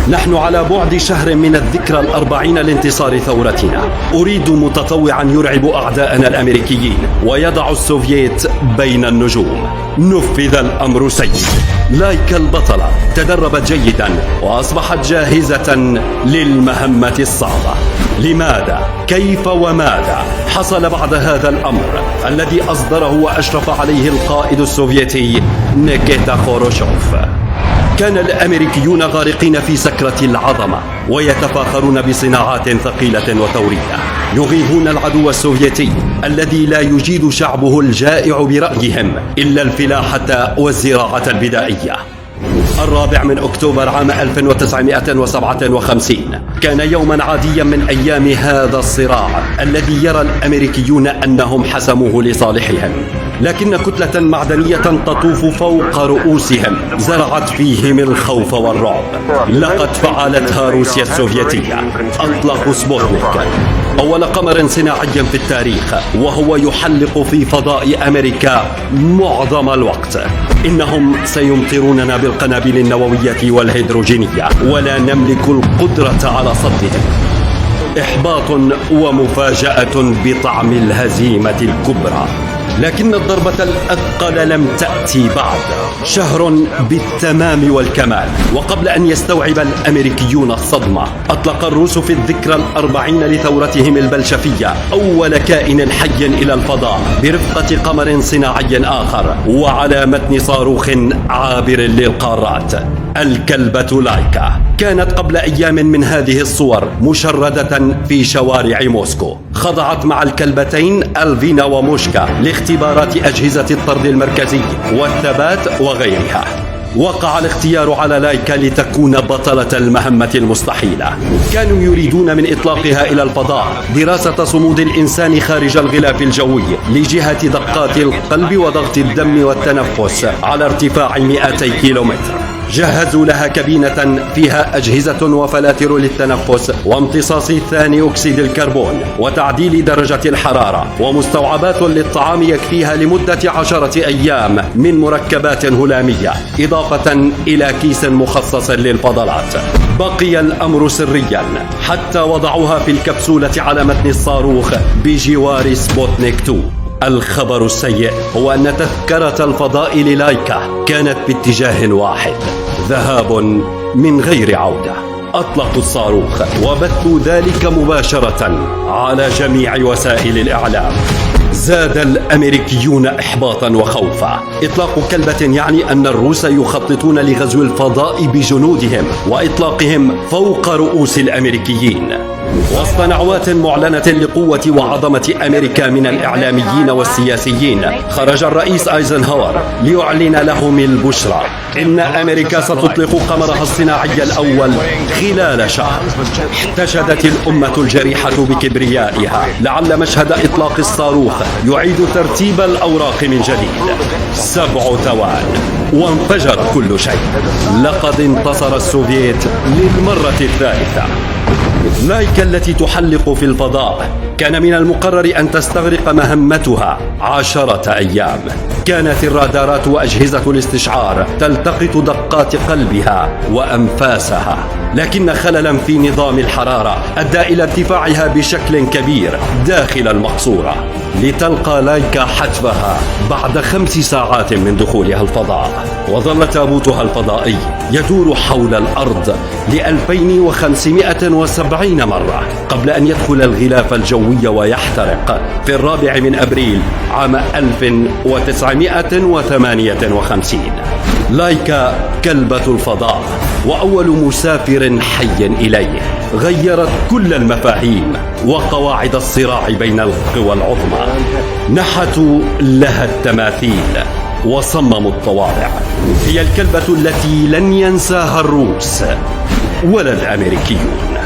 نحن على بعد شهر من الذكرى 40 لانتصار ثورتنا. أريد متطوعا يرعب أعداءنا الأمريكيين ويضع السوفييت بين النجوم. نفذ الأمر سيد. لايكا البطلة تدربت جيدا وأصبحت جاهزة للمهمة الصعبة. لماذا؟ كيف وماذا حصل بعد هذا الأمر الذي أصدره وأشرف عليه القائد السوفيتي نيكيتا خروشوف؟ كان الأمريكيون غارقين في سكرة العظمة ويتفاخرون بصناعات ثقيلة وثورية، يغيظون العدو السوفيتي الذي لا يجيد شعبه الجائع برأيهم إلا الفلاحة والزراعة البدائية. 4 أكتوبر عام 1957 كان يوما عاديا من أيام هذا الصراع الذي يرى الأمريكيون أنهم حسموه لصالحهم، لكن كتلة معدنية تطوف فوق رؤوسهم زرعت فيهم الخوف والرعب. لقد فعلتها روسيا السوفيتية. أطلقوا سبوتنيك، أول قمر صناعي في التاريخ، وهو يحلق في فضاء أمريكا معظم الوقت. إنهم سيمطروننا بالقنابل النووية والهيدروجينية ولا نملك القدرة على صدهم. إحباط ومفاجأة بطعم الهزيمة الكبرى. لكن الضربة الأثقل لم تأتي بعد. شهر بالتمام والكمال، وقبل أن يستوعب الأمريكيون الصدمة أطلق الروس في الذكرى 40 لثورتهم البلشفية أول كائن حي إلى الفضاء برفقة قمر صناعي آخر وعلى متن صاروخ عابر للقارات. الكلبة لايكا كانت قبل أيام من هذه الصور مشردة في شوارع موسكو. خضعت مع الكلبتين ألفينا وموشكا لاختبارات أجهزة الطرد المركزي والثبات وغيرها. وقع الاختيار على لايكا لتكون بطلة المهمة المستحيلة. كانوا يريدون من إطلاقها إلى الفضاء دراسة صمود الإنسان خارج الغلاف الجوي لجهة دقات القلب وضغط الدم والتنفس على ارتفاع 200 كيلومتر. جهزوا لها كابينة فيها أجهزة وفلاتر للتنفس وامتصاص ثاني أكسيد الكربون وتعديل درجة الحرارة ومستوعبات للطعام يكفيها لمدة 10 أيام من مركبات هلامية، إضافة إلى كيس مخصص للفضلات. بقي الأمر سريا حتى وضعوها في الكبسولة على متن الصاروخ بجوار سبوتنيك 2. الخبر السيء هو أن تذكرة الفضاء للايكا كانت باتجاه واحد، ذهاب من غير عودة. أطلقوا الصاروخ وبثوا ذلك مباشرة على جميع وسائل الإعلام. زاد الأمريكيون إحباطا وخوفا. إطلاق كلبة يعني أن الروس يخططون لغزو الفضاء بجنودهم وإطلاقهم فوق رؤوس الأمريكيين. وسط نعوات معلنة لقوة وعظمة أمريكا من الإعلاميين والسياسيين، خرج الرئيس أيزنهاور ليعلن لهم البشرى. إن أمريكا ستطلق قمرها الصناعي الأول خلال شهر. احتشدت الأمة الجريحة بكبريائها لعل مشهد إطلاق الصاروخ يعيد ترتيب الأوراق من جديد. 7 ثوان وانفجر كل شيء. لقد انتصر السوفييت للمرة الثالثة. لايكا التي تحلق في الفضاء كان من المقرر أن تستغرق مهمتها 10 أيام. كانت الرادارات وأجهزة الاستشعار تلتقط دقات قلبها وأنفاسها، لكن خللا في نظام الحرارة أدى إلى ارتفاعها بشكل كبير داخل المقصورة، لتلقى لايكا حتفها بعد 5 ساعات من دخولها الفضاء. وظل تابوتها الفضائي يدور حول الأرض ل2570 مرة قبل أن يدخل الغلاف الجوي ويحترق في 4 أبريل عام 1958. لايكا كلبة الفضاء وأول مسافر حي إليه غيرت كل المفاهيم وقواعد الصراع بين القوى العظمى. نحتوا لها التماثيل وصمموا الطوابع. هي الكلبة التي لن ينساها الروس ولا الأمريكيون.